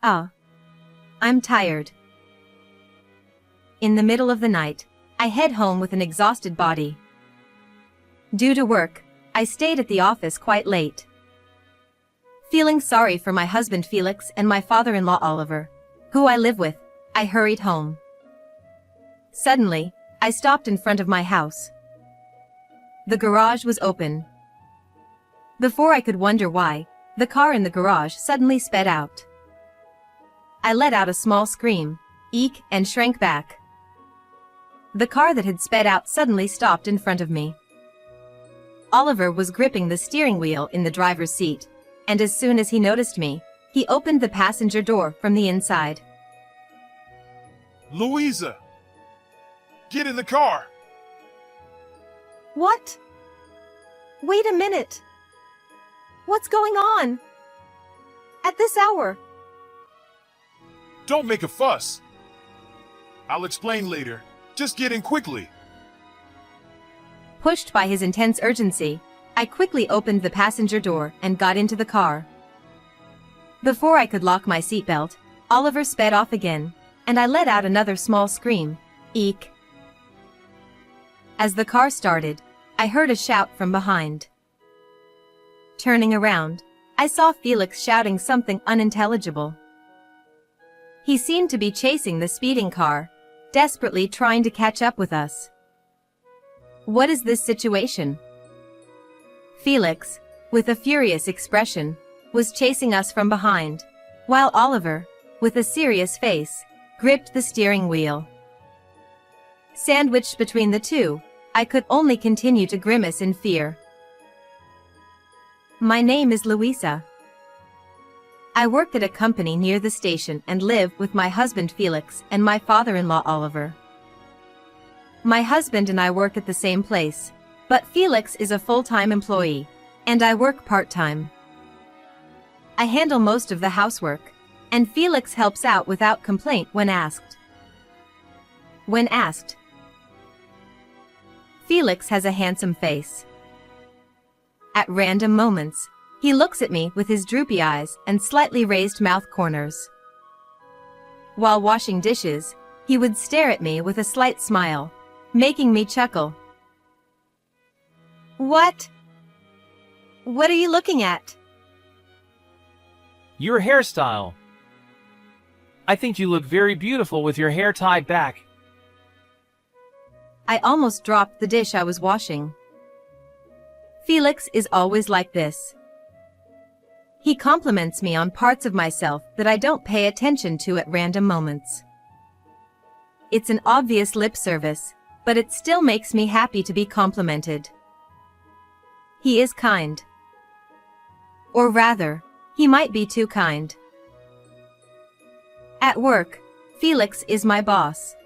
Ah, I'm tired. In the middle of the night, I head home with an exhausted body. Due to work, I stayed at the office quite late. Feeling sorry for my husband Felix and my father-in-law Oliver, who I live with, I hurried home. Suddenly, I stopped in front of my house. The garage was open. Before I could wonder why, the car in the garage suddenly sped out. I let out a small scream, eek, and shrank back. The car that had sped out suddenly stopped in front of me. Oliver was gripping the steering wheel in the driver's seat, and as soon as he noticed me, he opened the passenger door from the inside. Louisa! Get in the car! What? Wait a minute! What's going on? At this hour? Don't make a fuss. I'll explain later. Just get in quickly. Pushed by his intense urgency, I quickly opened the passenger door and got into the car. Before I could lock my seatbelt, Oliver sped off again, and I let out another small scream, eek. As the car started, I heard a shout from behind. Turning around, I saw Felix shouting something unintelligible. He seemed to be chasing the speeding car, desperately trying to catch up with us. What is this situation? Felix, with a furious expression, was chasing us from behind, while Oliver, with a serious face, gripped the steering wheel. Sandwiched between the two, I could only continue to grimace in fear. My name is Louisa. I work at a company near the station and live with my husband Felix and my father-in-law Oliver. My husband and I work at the same place, but Felix is a full-time employee, and I work part-time. I handle most of the housework, and Felix helps out without complaint when asked. Felix has a handsome face. At random moments, he looks at me with his droopy eyes and slightly raised mouth corners. While washing dishes, he would stare at me with a slight smile, making me chuckle. What? What are you looking at? Your hairstyle. I think you look very beautiful with your hair tied back. I almost dropped the dish I was washing. Felix is always like this. He compliments me on parts of myself that I don't pay attention to at random moments. It's an obvious lip service, but it still makes me happy to be complimented. He is kind. Or rather, he might be too kind. At work, Felix is my boss.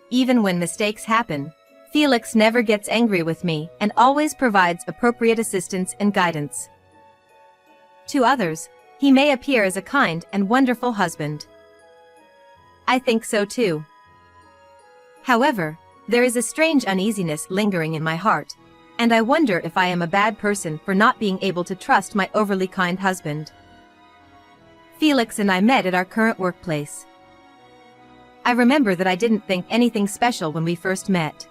Even when mistakes happen, Felix never gets angry with me and always provides appropriate assistance and guidance. To others, he may appear as a kind and wonderful husband. I think so too. However, there is a strange uneasiness lingering in my heart, and I wonder if I am a bad person for not being able to trust my overly kind husband. Felix and I met at our current workplace. I remember that I didn't think anything special when we first met.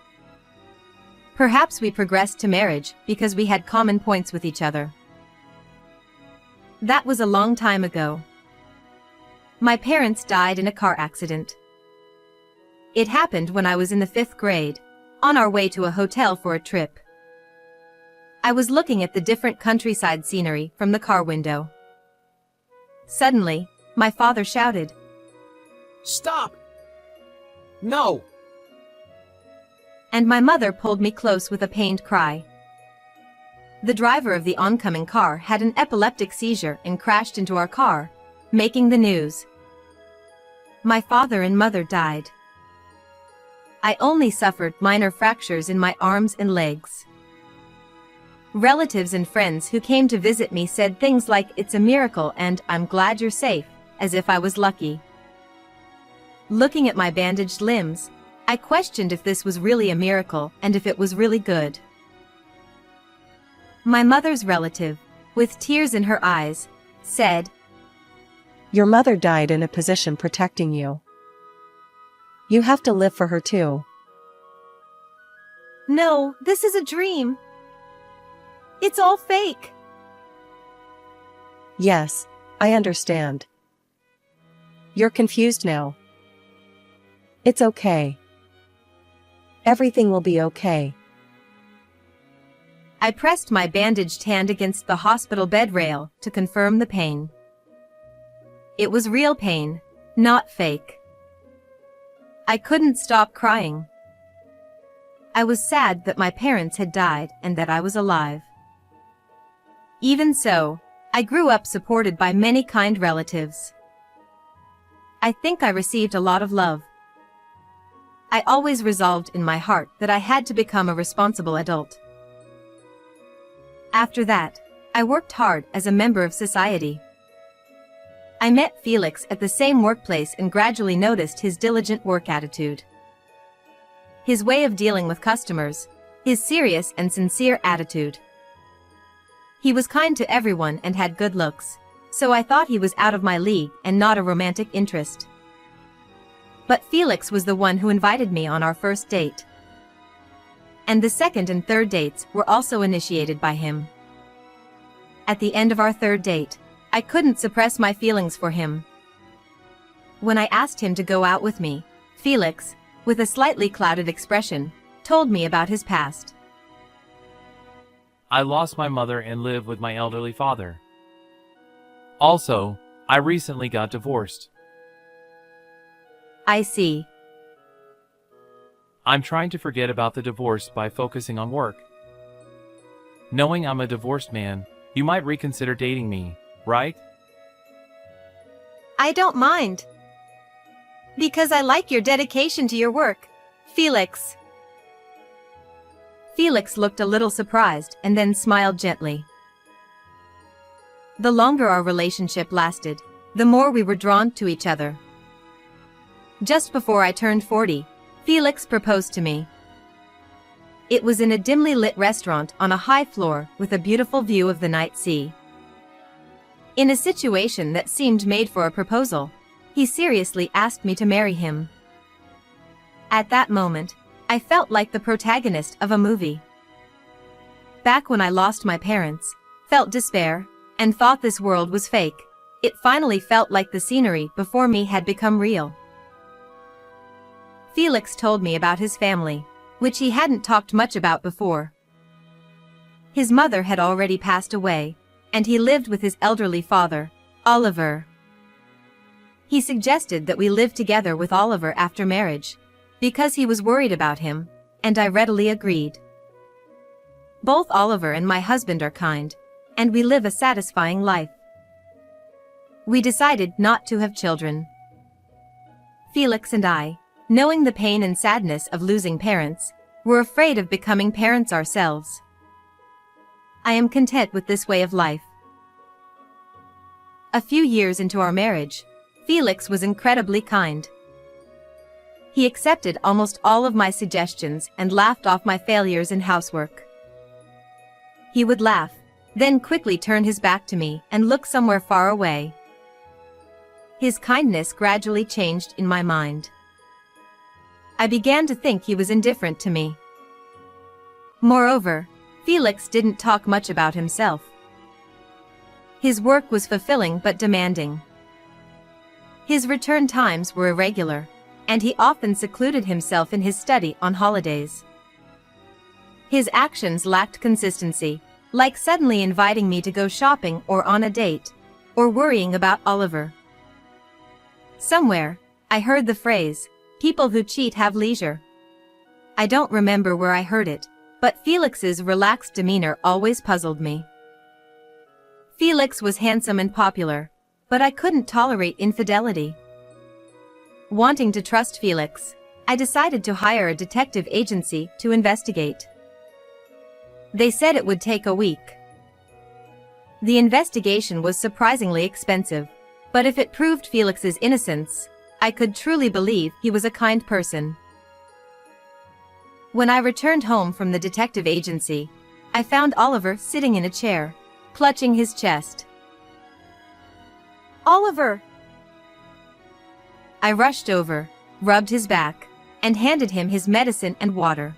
Perhaps we progressed to marriage because we had common points with each other. That was a long time ago. My parents died in a car accident. It happened when I was in the 5th grade, on our way to a hotel for a trip. I was looking at the different countryside scenery from the car window. Suddenly, my father shouted, Stop! No! And my mother pulled me close with a pained cry. The driver of the oncoming car had an epileptic seizure and crashed into our car, making the news. My father and mother died. I only suffered minor fractures in my arms and legs. Relatives and friends who came to visit me said things like it's a miracle and I'm glad you're safe, as if I was lucky. Looking at my bandaged limbs, I questioned if this was really a miracle and if it was really good. My mother's relative, with tears in her eyes, said, Your mother died in a position protecting you. You have to live for her too. No, this is a dream. It's all fake. Yes, I understand. You're confused now. It's okay. Everything will be okay. I pressed my bandaged hand against the hospital bed rail to confirm the pain. It was real pain, not fake. I couldn't stop crying. I was sad that my parents had died and that I was alive. Even so, I grew up supported by many kind relatives. I think I received a lot of love. I always resolved in my heart that I had to become a responsible adult. After that, I worked hard as a member of society. I met Felix at the same workplace and gradually noticed his diligent work attitude. His way of dealing with customers, his serious and sincere attitude. He was kind to everyone and had good looks, so I thought he was out of my league and not a romantic interest. But Felix was the one who invited me on our first date. And the second and third dates were also initiated by him. At the end of our third date, I couldn't suppress my feelings for him. When I asked him to go out with me, Felix, with a slightly clouded expression, told me about his past. I lost my mother and live with my elderly father. Also, I recently got divorced. I see. I'm trying to forget about the divorce by focusing on work. Knowing I'm a divorced man, you might reconsider dating me, right? I don't mind. Because I like your dedication to your work, Felix. Felix looked a little surprised and then smiled gently. The longer our relationship lasted, the more we were drawn to each other. Just before I turned 40, Felix proposed to me. It was in a dimly lit restaurant on a high floor with a beautiful view of the night sea. In a situation that seemed made for a proposal, he seriously asked me to marry him. At that moment, I felt like the protagonist of a movie. Back when I lost my parents, felt despair, and thought this world was fake, it finally felt like the scenery before me had become real. Felix told me about his family, which he hadn't talked much about before. His mother had already passed away, and he lived with his elderly father, Oliver. He suggested that we live together with Oliver after marriage, because he was worried about him, and I readily agreed. Both Oliver and my husband are kind, and we live a satisfying life. We decided not to have children. Felix and I, knowing the pain and sadness of losing parents, were afraid of becoming parents ourselves. I am content with this way of life. A few years into our marriage, Felix was incredibly kind. He accepted almost all of my suggestions and laughed off my failures in housework. He would laugh, then quickly turn his back to me and look somewhere far away. His kindness gradually changed in my mind. I began to think he was indifferent to me. Moreover, Felix didn't talk much about himself. His work was fulfilling but demanding. His return times were irregular, and he often secluded himself in his study on holidays. His actions lacked consistency, like suddenly inviting me to go shopping or on a date, or worrying about Oliver. Somewhere, I heard the phrase, "People who cheat have leisure." I don't remember where I heard it, but Felix's relaxed demeanor always puzzled me. Felix was handsome and popular, but I couldn't tolerate infidelity. Wanting to trust Felix, I decided to hire a detective agency to investigate. They said it would take a week. The investigation was surprisingly expensive, but if it proved Felix's innocence, I could truly believe he was a kind person. When I returned home from the detective agency, I found Oliver sitting in a chair, clutching his chest. "Oliver, I rushed over, rubbed his back, and handed him his medicine and water.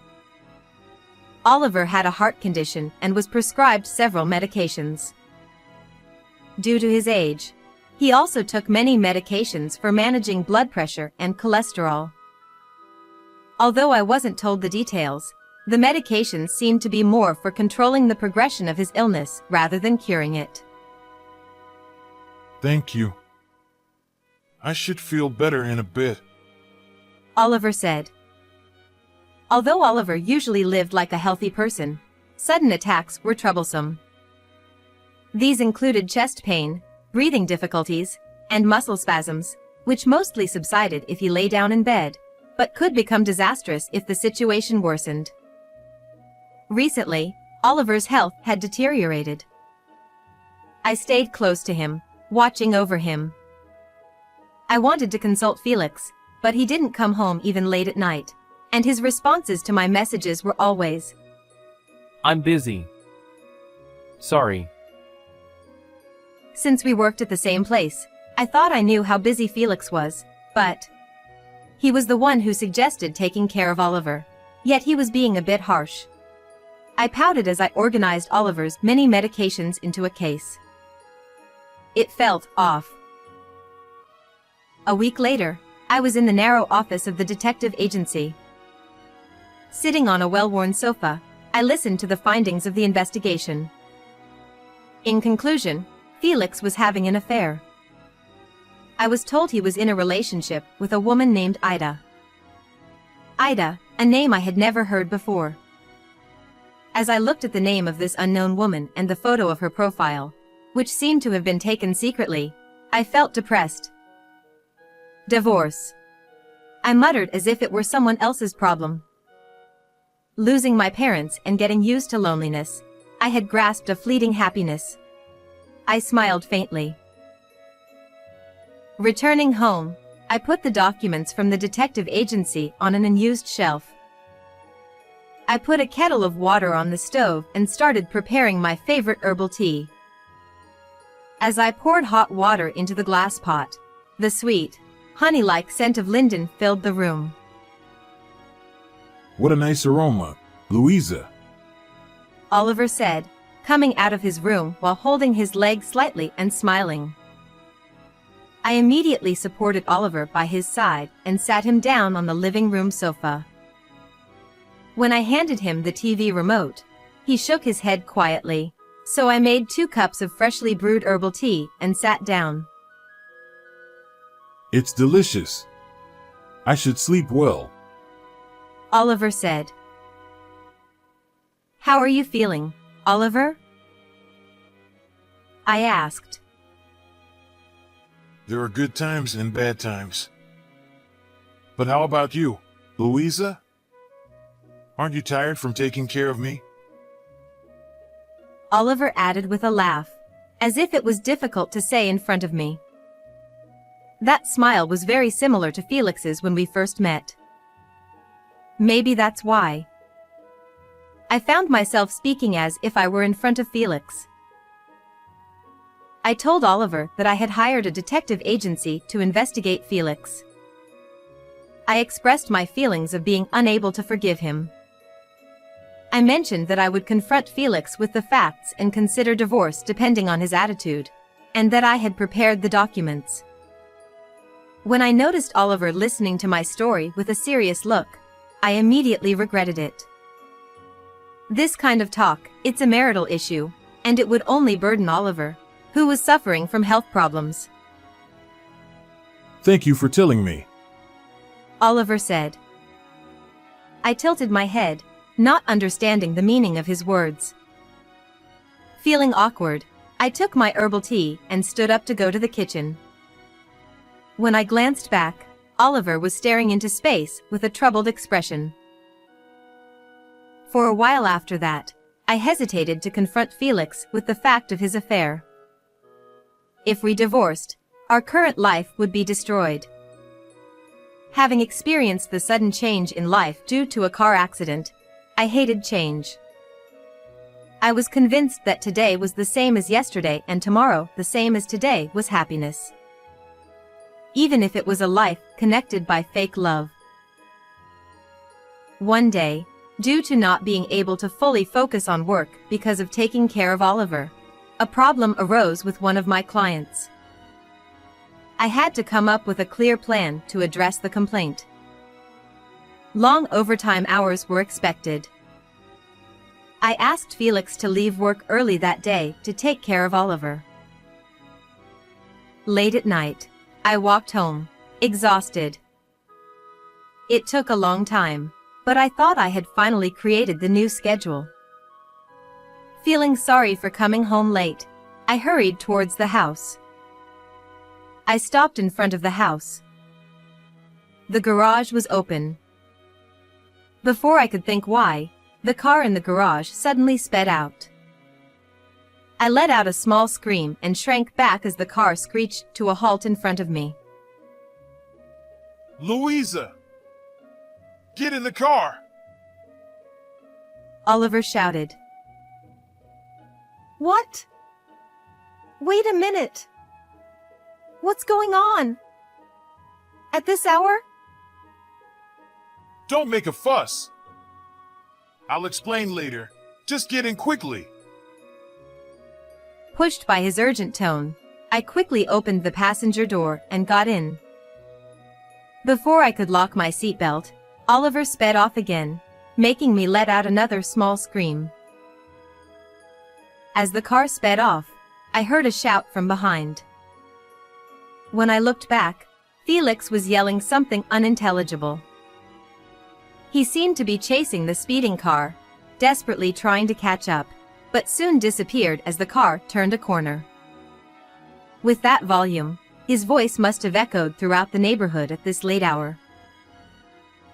Oliver had a heart condition and was prescribed several medications. Due to his age, he also took many medications for managing blood pressure and cholesterol. Although I wasn't told the details, the medications seemed to be more for controlling the progression of his illness rather than curing it. Thank you. I should feel better in a bit. Oliver said. Although Oliver usually lived like a healthy person, sudden attacks were troublesome. These included chest pain, breathing difficulties, and muscle spasms, which mostly subsided if he lay down in bed, but could become disastrous if the situation worsened. Recently, Oliver's health had deteriorated. I stayed close to him, watching over him. I wanted to consult Felix, but he didn't come home even late at night, and his responses to my messages were always, I'm busy. Sorry. Since we worked at the same place, I thought I knew how busy Felix was, but he was the one who suggested taking care of Oliver, yet he was being a bit harsh. I pouted as I organized Oliver's many medications into a case. It felt off. A week later, I was in the narrow office of the detective agency. Sitting on a well-worn sofa, I listened to the findings of the investigation. In conclusion, Felix was having an affair. I was told he was in a relationship with a woman named Ida. Ida, a name I had never heard before. As I looked at the name of this unknown woman and the photo of her profile, which seemed to have been taken secretly, I felt depressed. Divorce. I muttered as if it were someone else's problem. Losing my parents and getting used to loneliness, I had grasped a fleeting happiness. I smiled faintly. Returning home, I put the documents from the detective agency on an unused shelf. I put a kettle of water on the stove and started preparing my favorite herbal tea. As I poured hot water into the glass pot, the sweet, honey-like scent of linden filled the room. What a nice aroma, Louisa. Oliver said, coming out of his room while holding his leg slightly and smiling. I immediately supported Oliver by his side and sat him down on the living room sofa. When I handed him the TV remote, he shook his head quietly, so I made 2 cups of freshly brewed herbal tea and sat down. It's delicious. I should sleep well. Oliver said. How are you feeling, Oliver? I asked. There are good times and bad times. But how about you, Louisa? Aren't you tired from taking care of me? Oliver added with a laugh, as if it was difficult to say in front of me. That smile was very similar to Felix's when we first met. Maybe that's why. I found myself speaking as if I were in front of Felix. I told Oliver that I had hired a detective agency to investigate Felix. I expressed my feelings of being unable to forgive him. I mentioned that I would confront Felix with the facts and consider divorce depending on his attitude, and that I had prepared the documents. When I noticed Oliver listening to my story with a serious look, I immediately regretted it. This kind of talk, it's a marital issue, and it would only burden Oliver, who was suffering from health problems. Thank you for telling me. Oliver said. I tilted my head, not understanding the meaning of his words. Feeling awkward, I took my herbal tea and stood up to go to the kitchen. When I glanced back, Oliver was staring into space with a troubled expression. For a while after that, I hesitated to confront Felix with the fact of his affair. If we divorced, our current life would be destroyed. Having experienced the sudden change in life due to a car accident, I hated change. I was convinced that today was the same as yesterday and tomorrow the same as today was happiness. even if it was a life connected by fake love. One day, due to not being able to fully focus on work because of taking care of Oliver, a problem arose with one of my clients. I had to come up with a clear plan to address the complaint. Long overtime hours were expected. I asked Felix to leave work early that day to take care of Oliver. Late at night, I walked home, exhausted. It took a long time, but I thought I had finally created the new schedule. Feeling sorry for coming home late, I hurried towards the house. I stopped in front of the house. The garage was open. Before I could think why, the car in the garage suddenly sped out. I let out a small scream and shrank back as the car screeched to a halt in front of me. Louisa! Get in the car! Oliver shouted. What? Wait a minute! What's going on? At this hour? Don't make a fuss. I'll explain later. Just get in quickly. Pushed by his urgent tone, I quickly opened the passenger door and got in. Before I could lock my seatbelt, Oliver sped off again, making me let out another small scream. As the car sped off, I heard a shout from behind. When I looked back, Felix was yelling something unintelligible. He seemed to be chasing the speeding car, desperately trying to catch up, but soon disappeared as the car turned a corner. With that volume, his voice must have echoed throughout the neighborhood at this late hour.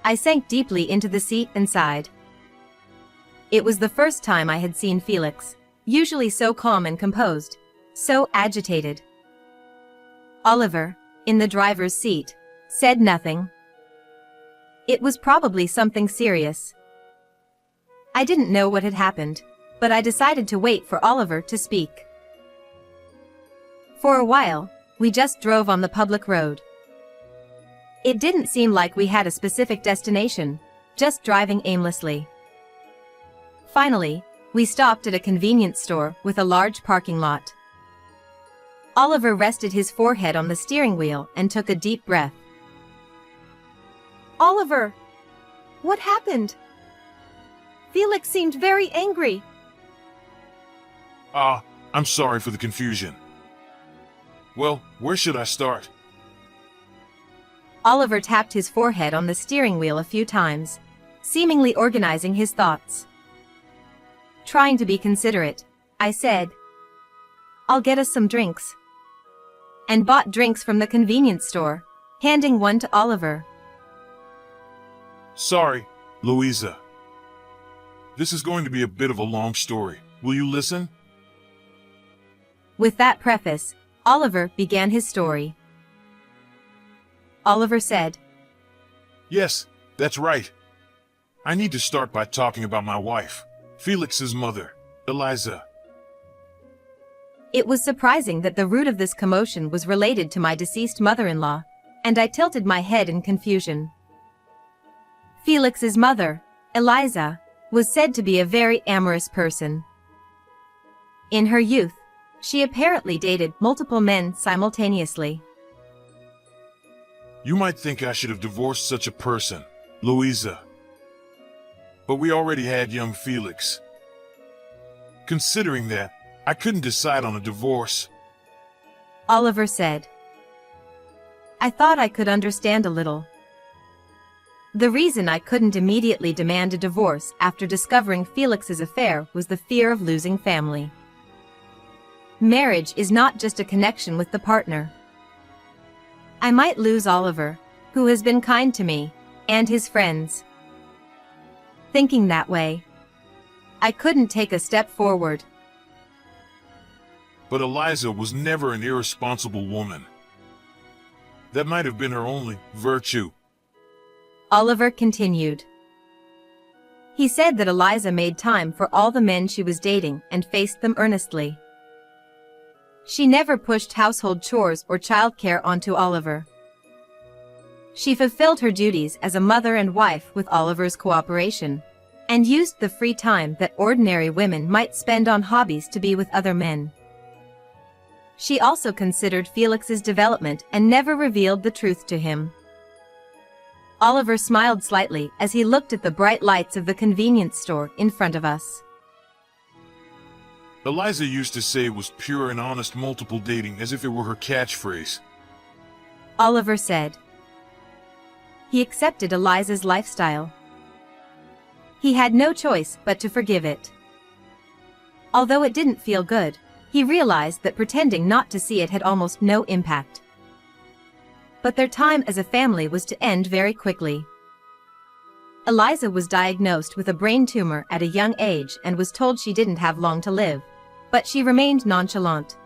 I sank deeply into the seat and sighed. It was the first time I had seen Felix, usually so calm and composed, so agitated. Oliver, in the driver's seat, said nothing. It was probably something serious. I didn't know what had happened, but I decided to wait for Oliver to speak. For a while, we just drove on the public road. It didn't seem like we had a specific destination, just driving aimlessly. Finally, we stopped at a convenience store with a large parking lot. Oliver rested his forehead on the steering wheel and took a deep breath. Oliver! What happened? Felix seemed very angry. I'm sorry for the confusion. Well, where should I start? Oliver tapped his forehead on the steering wheel a few times, seemingly organizing his thoughts. Trying to be considerate, I said, "I'll get us some drinks," and bought drinks from the convenience store, handing one to Oliver. Sorry, Louisa. This is going to be a bit of a long story. Will you listen? With that preface, Oliver began his story. Oliver said, Yes, that's right. I need to start by talking about my wife, Felix's mother, Eliza. It was surprising that the root of this commotion was related to my deceased mother-in-law, and I tilted my head in confusion. Felix's mother, Eliza, was said to be a very amorous person. In her youth, she apparently dated multiple men simultaneously. You might think I should have divorced such a person, Louisa. But we already had young Felix. Considering that, I couldn't decide on a divorce. Oliver said. I thought I could understand a little. The reason I couldn't immediately demand a divorce after discovering Felix's affair was the fear of losing family. Marriage is not just a connection with the partner. I might lose Oliver, who has been kind to me, and his friends. Thinking that way, I couldn't take a step forward. But Eliza was never an irresponsible woman. That might have been her only virtue. Oliver continued. He said that Eliza made time for all the men she was dating and faced them earnestly. She never pushed household chores or childcare onto Oliver, She fulfilled her duties as a mother and wife with Oliver's cooperation, and used the free time that ordinary women might spend on hobbies to be with other men. She also considered Felix's development and never revealed the truth to him. Oliver smiled slightly as he looked at the bright lights of the convenience store in front of us. Eliza used to say it was pure and honest multiple dating as if it were her catchphrase. Oliver said. He accepted Eliza's lifestyle. He had no choice but to forgive it. Although it didn't feel good, he realized that pretending not to see it had almost no impact. But their time as a family was to end very quickly. Eliza was diagnosed with a brain tumor at a young age and was told she didn't have long to live, but she remained nonchalant.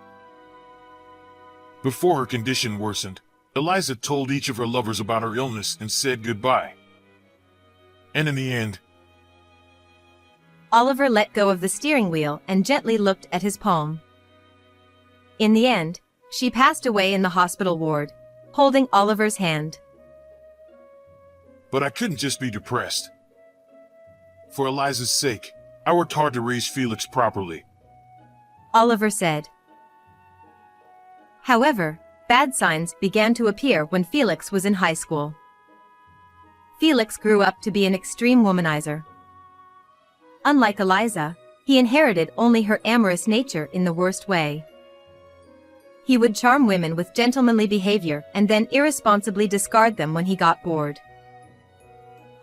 Before her condition worsened, Eliza told each of her lovers about her illness and said goodbye. And in the end, Oliver let go of the steering wheel and gently looked at his palm. In the end, she passed away in the hospital ward, holding Oliver's hand. but I couldn't just be depressed. For Eliza's sake, I worked hard to raise Felix properly. Oliver said. However, bad signs began to appear when Felix was in high school. Felix grew up to be an extreme womanizer. Unlike Eliza, he inherited only her amorous nature in the worst way. He would charm women with gentlemanly behavior and then irresponsibly discard them when he got bored.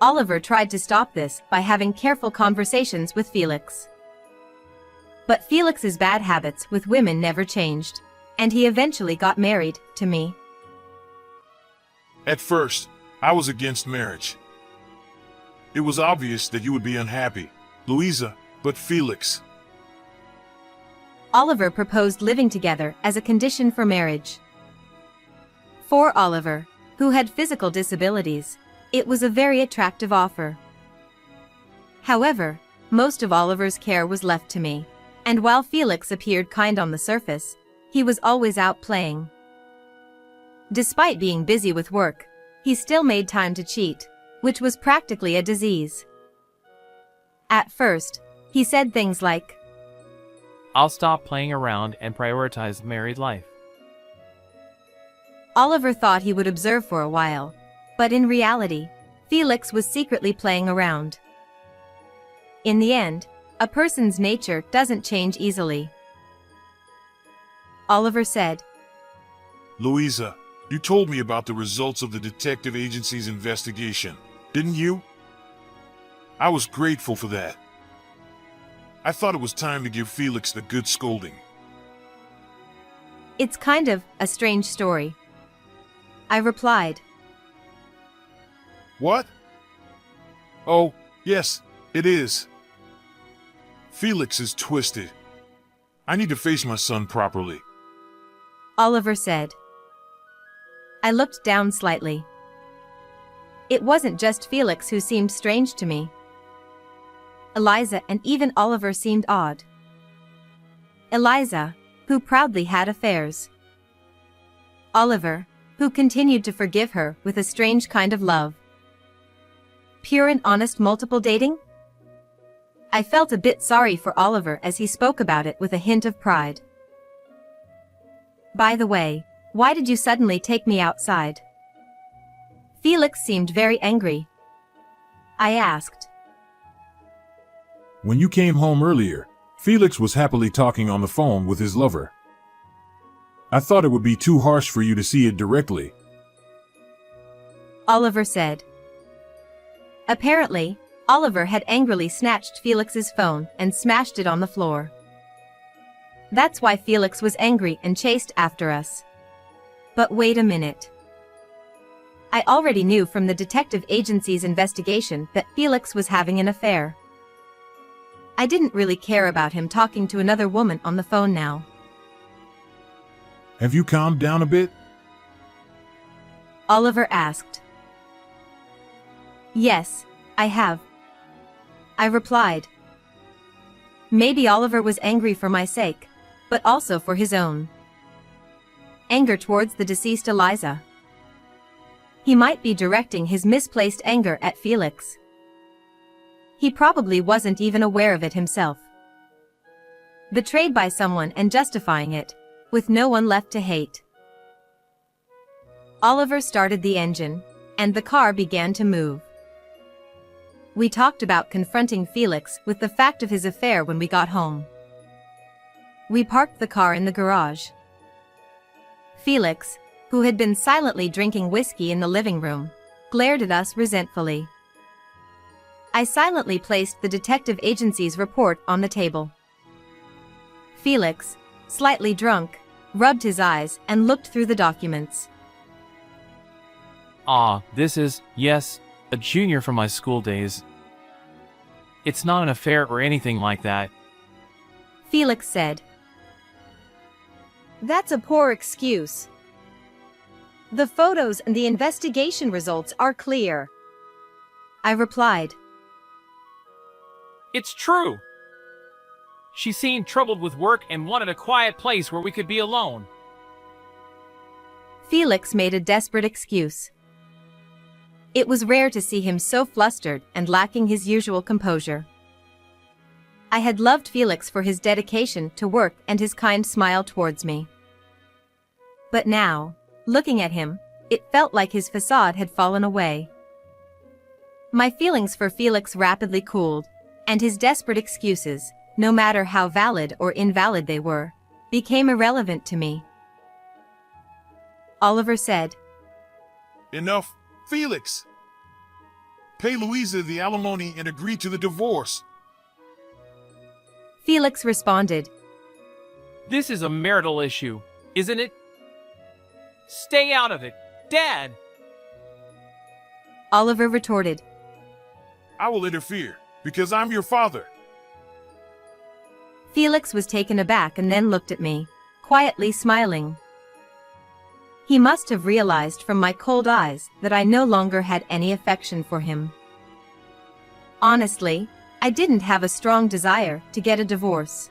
Oliver tried to stop this by having careful conversations with Felix. But Felix's bad habits with women never changed, and he eventually got married to me. At first, I was against marriage. It was obvious that you would be unhappy, Louisa, but Felix. Oliver proposed living together as a condition for marriage. For Oliver, who had physical disabilities, it was a very attractive offer. However, most of Oliver's care was left to me, and while Felix appeared kind on the surface, he was always out playing. Despite being busy with work, he still made time to cheat, which was practically a disease. At first, he said things like, I'll stop playing around and prioritize married life. Oliver thought he would observe for a while, but in reality, Felix was secretly playing around. In the end, a person's nature doesn't change easily. Oliver said, Louisa, you told me about the results of the detective agency's investigation, didn't you? I was grateful for that. I thought it was time to give Felix the good scolding. It's kind of a strange story, I replied. What? Oh, yes, it is. Felix is twisted. I need to face my son properly. Oliver said. I looked down slightly. It wasn't just Felix who seemed strange to me. Eliza and even Oliver seemed odd. Eliza, who proudly had affairs. Oliver, who continued to forgive her with a strange kind of love. Pure and honest multiple dating? I felt a bit sorry for Oliver as he spoke about it with a hint of pride. By the way, why did you suddenly take me outside? Felix seemed very angry. I asked. When you came home earlier, Felix was happily talking on the phone with his lover. I thought it would be too harsh for you to see it directly. Oliver said. Apparently, Oliver had angrily snatched Felix's phone and smashed it on the floor. That's why Felix was angry and chased after us. But wait a minute. I already knew from the detective agency's investigation that Felix was having an affair. I didn't really care about him talking to another woman on the phone now. Have you calmed down a bit? Oliver asked. Yes, I have. I replied. Maybe Oliver was angry for my sake, but also for his own. Anger towards the deceased Eliza. He might be directing his misplaced anger at Felix. He probably wasn't even aware of it himself. Betrayed by someone and justifying it, with no one left to hate. Oliver started the engine, and the car began to move. We talked about confronting Felix with the fact of his affair when we got home. We parked the car in the garage. Felix, who had been silently drinking whiskey in the living room, glared at us resentfully. I silently placed the detective agency's report on the table. Felix, slightly drunk, rubbed his eyes and looked through the documents. This is, yes, a junior from my school days. It's not an affair or anything like that. Felix said. That's a poor excuse. The photos and the investigation results are clear. I replied. It's true. She seemed troubled with work and wanted a quiet place where we could be alone. Felix made a desperate excuse. It was rare to see him so flustered and lacking his usual composure. I had loved Felix for his dedication to work and his kind smile towards me. But now, looking at him, it felt like his facade had fallen away. My feelings for Felix rapidly cooled, and his desperate excuses, no matter how valid or invalid they were, became irrelevant to me. Oliver said, Enough, Felix. Pay Louisa the alimony and agree to the divorce. Felix responded, This is a marital issue, isn't it? Stay out of it, Dad! Oliver retorted, I will interfere, because I'm your father. Felix was taken aback and then looked at me, quietly smiling. He must have realized from my cold eyes that I no longer had any affection for him. Honestly, I didn't have a strong desire to get a divorce.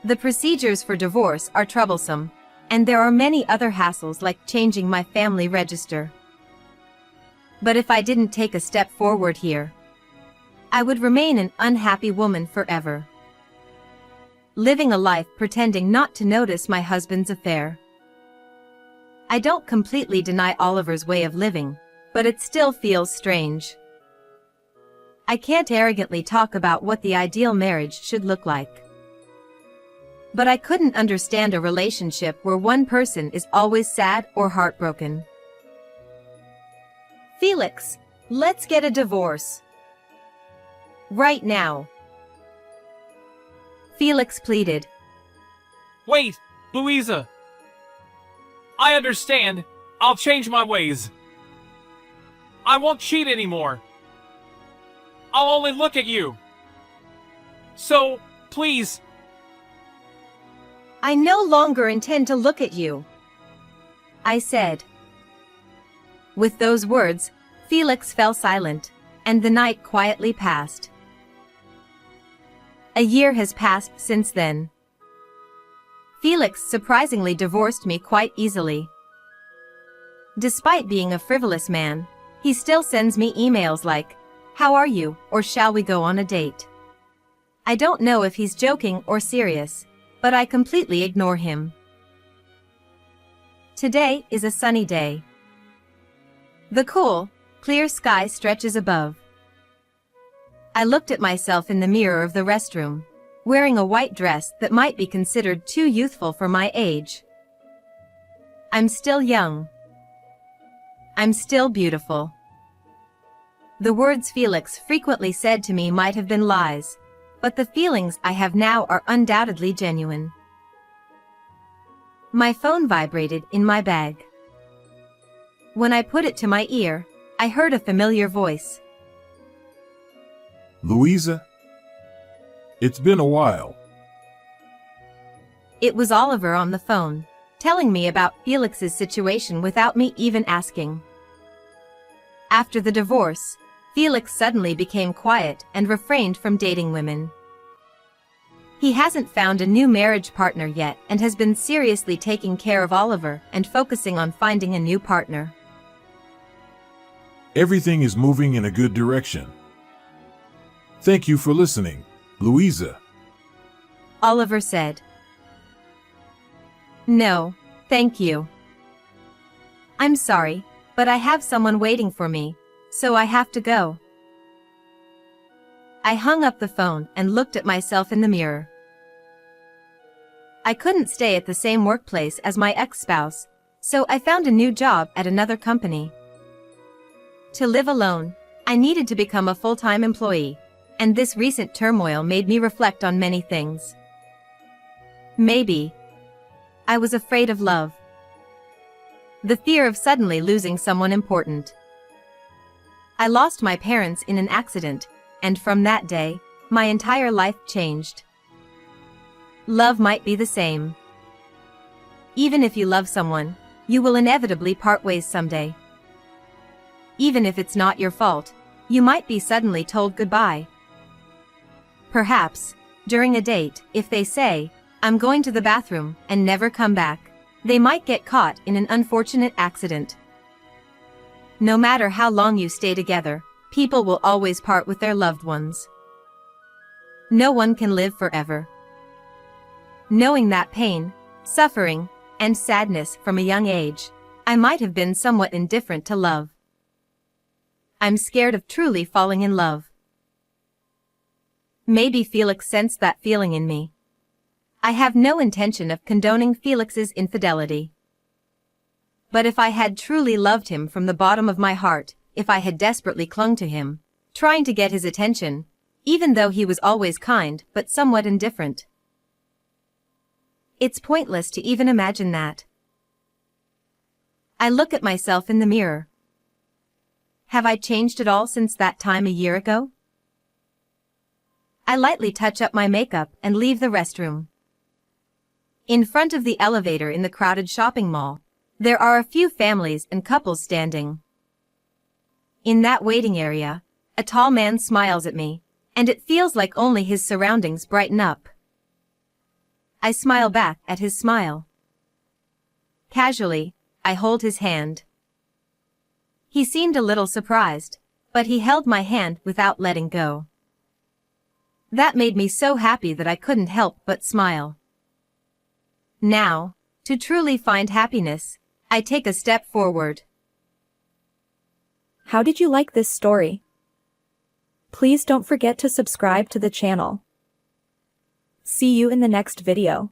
The procedures for divorce are troublesome, and there are many other hassles like changing my family register. But if I didn't take a step forward here, I would remain an unhappy woman forever, living a life pretending not to notice my husband's affair. I don't completely deny Oliver's way of living, but it still feels strange. I can't arrogantly talk about what the ideal marriage should look like. But I couldn't understand a relationship where one person is always sad or heartbroken. Felix, let's get a divorce. Right now. Felix pleaded. Wait, Louisa! I understand. I'll change my ways. I won't cheat anymore. I'll only look at you. So, please. I no longer intend to look at you, I said. With those words, Felix fell silent, and the night quietly passed. A year has passed since then. Felix surprisingly divorced me quite easily. Despite being a frivolous man, he still sends me emails like, "How are you?" or "Shall we go on a date?" I don't know if he's joking or serious, but I completely ignore him. Today is a sunny day. The cool, clear sky stretches above. I looked at myself in the mirror of the restroom, wearing a white dress that might be considered too youthful for my age. I'm still young. I'm still beautiful. The words Felix frequently said to me might have been lies, but the feelings I have now are undoubtedly genuine. My phone vibrated in my bag. When I put it to my ear, I heard a familiar voice. Louisa? It's been a while. It was Oliver on the phone, telling me about Felix's situation without me even asking. After the divorce, Felix suddenly became quiet and refrained from dating women. He hasn't found a new marriage partner yet and has been seriously taking care of Oliver and focusing on finding a new partner. Everything is moving in a good direction. Thank you for listening, Louisa. Oliver said. No, thank you. I'm sorry, but I have someone waiting for me, so I have to go. I hung up the phone and looked at myself in the mirror. I couldn't stay at the same workplace as my ex-spouse, so I found a new job at another company. To live alone, I needed to become a full-time employee, and this recent turmoil made me reflect on many things. Maybe I was afraid of love. The fear of suddenly losing someone important. I lost my parents in an accident, and from that day, my entire life changed. Love might be the same. Even if you love someone, you will inevitably part ways someday. Even if it's not your fault, you might be suddenly told goodbye. Perhaps, during a date, if they say, "I'm going to the bathroom," and never come back, they might get caught in an unfortunate accident. No matter how long you stay together, people will always part with their loved ones. No one can live forever. Knowing that pain, suffering, and sadness from a young age, I might have been somewhat indifferent to love. I'm scared of truly falling in love. Maybe Felix sensed that feeling in me. I have no intention of condoning Felix's infidelity. But if I had truly loved him from the bottom of my heart, if I had desperately clung to him, trying to get his attention, even though he was always kind but somewhat indifferent. It's pointless to even imagine that. I look at myself in the mirror. Have I changed at all since that time a year ago? I lightly touch up my makeup and leave the restroom. In front of the elevator in the crowded shopping mall, there are a few families and couples standing. In that waiting area, a tall man smiles at me, and it feels like only his surroundings brighten up. I smile back at his smile. Casually, I hold his hand. He seemed a little surprised, but he held my hand without letting go. That made me so happy that I couldn't help but smile. Now, to truly find happiness, I take a step forward. How did you like this story? Please don't forget to subscribe to the channel. See you in the next video.